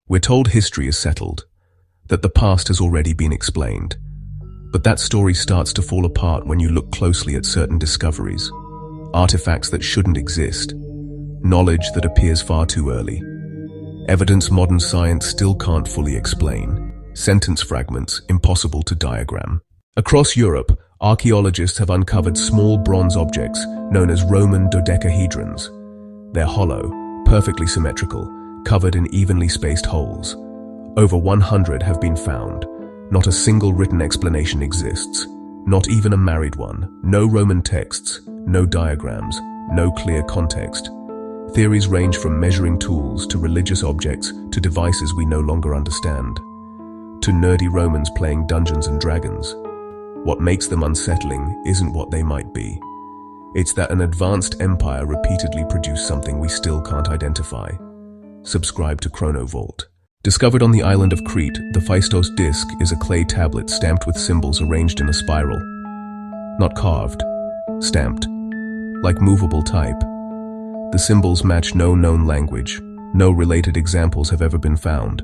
We're told history is settled, that the past has already been explained. But that story starts to fall apart when you look closely at certain discoveries, artifacts that shouldn't exist, knowledge that appears far too early, evidence modern science still can't fully explain, sentence fragments impossible to diagram. Across Europe, archaeologists have uncovered small bronze objects known as Roman dodecahedrons. They're hollow, perfectly symmetrical, covered in evenly spaced holes. Over 100 have been found. Not a single written explanation exists, not even a married one. No Roman texts, no diagrams, no clear context. Theories range from measuring tools to religious objects to devices we no longer understand, to nerdy Romans playing Dungeons and Dragons. What makes them unsettling isn't what they might be. It's that an advanced empire repeatedly produced something we still can't identify. Subscribe to ChronoVault. Discovered on the island of Crete, the Phaistos disc is a clay tablet stamped with symbols arranged in a spiral. Not carved, stamped, like movable type. The symbols match no known language. No related examples have ever been found.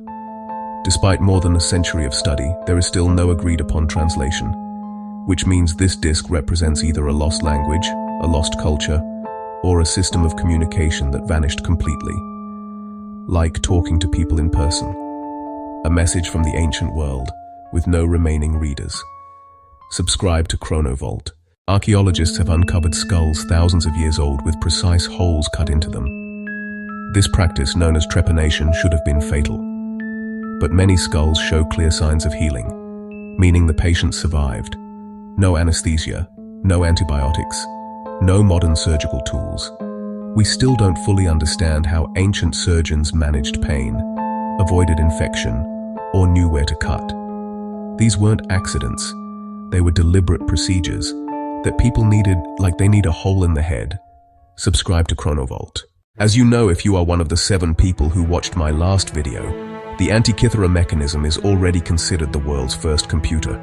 Despite more than a century of study, there is still no agreed upon translation, which means this disc represents either a lost language, a lost culture, or a system of communication that vanished completely. Like talking to people in person. A message from the ancient world, with no remaining readers. Subscribe to ChronoVault. Archaeologists have uncovered skulls thousands of years old with precise holes cut into them. This practice, known as trepanation, should have been fatal. But many skulls show clear signs of healing, meaning the patient survived. No anesthesia, no antibiotics, no modern surgical tools. We still don't fully understand how ancient surgeons managed pain, avoided infection, or knew where to cut. These weren't accidents. They were deliberate procedures that people needed like they need a hole in the head. Subscribe to ChronoVault. As you know, if you are one of the 7 people who watched my last video, the Antikythera mechanism is already considered the world's first computer.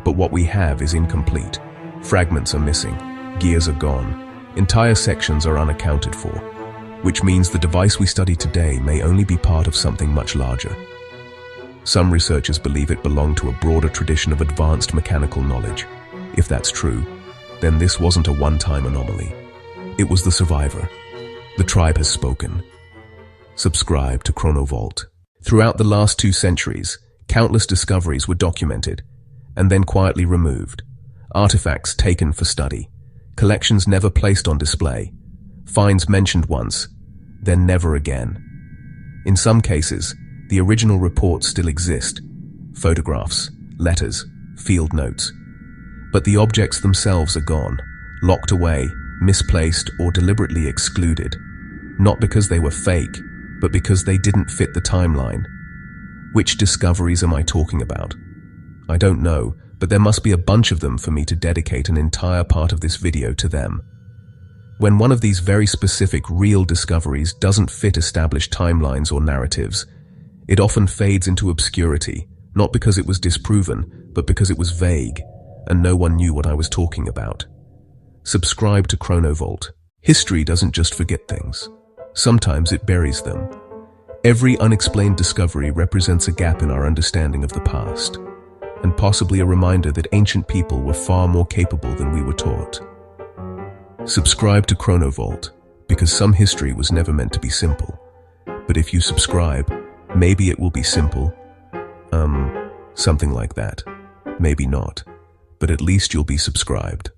But what we have is incomplete. Fragments are missing, gears are gone, entire sections are unaccounted for, which means the device we study today may only be part of something much larger. Some researchers believe it belonged to a broader tradition of advanced mechanical knowledge. If that's true, then this wasn't a one-time anomaly. It was the survivor. The tribe has spoken. Subscribe to ChronoVault. Throughout the last 2 centuries, countless discoveries were documented and then quietly removed. Artifacts taken for study. Collections never placed on display. Finds mentioned once, then never again. In some cases, the original reports still exist. Photographs, letters, field notes. But the objects themselves are gone, locked away, misplaced, or deliberately excluded. Not because they were fake, but because they didn't fit the timeline. Which discoveries am I talking about? I don't know, but there must be a bunch of them for me to dedicate an entire part of this video to them. When one of these very specific, real discoveries doesn't fit established timelines or narratives, it often fades into obscurity, not because it was disproven, but because it was vague, and no one knew what I was talking about. Subscribe to ChronoVault. History doesn't just forget things. Sometimes it buries them. Every unexplained discovery represents a gap in our understanding of the past, and possibly a reminder that ancient people were far more capable than we were taught. Subscribe to ChronoVault, because some history was never meant to be simple. But if you subscribe, maybe it will be simple. Something like that. Maybe not. But at least you'll be subscribed.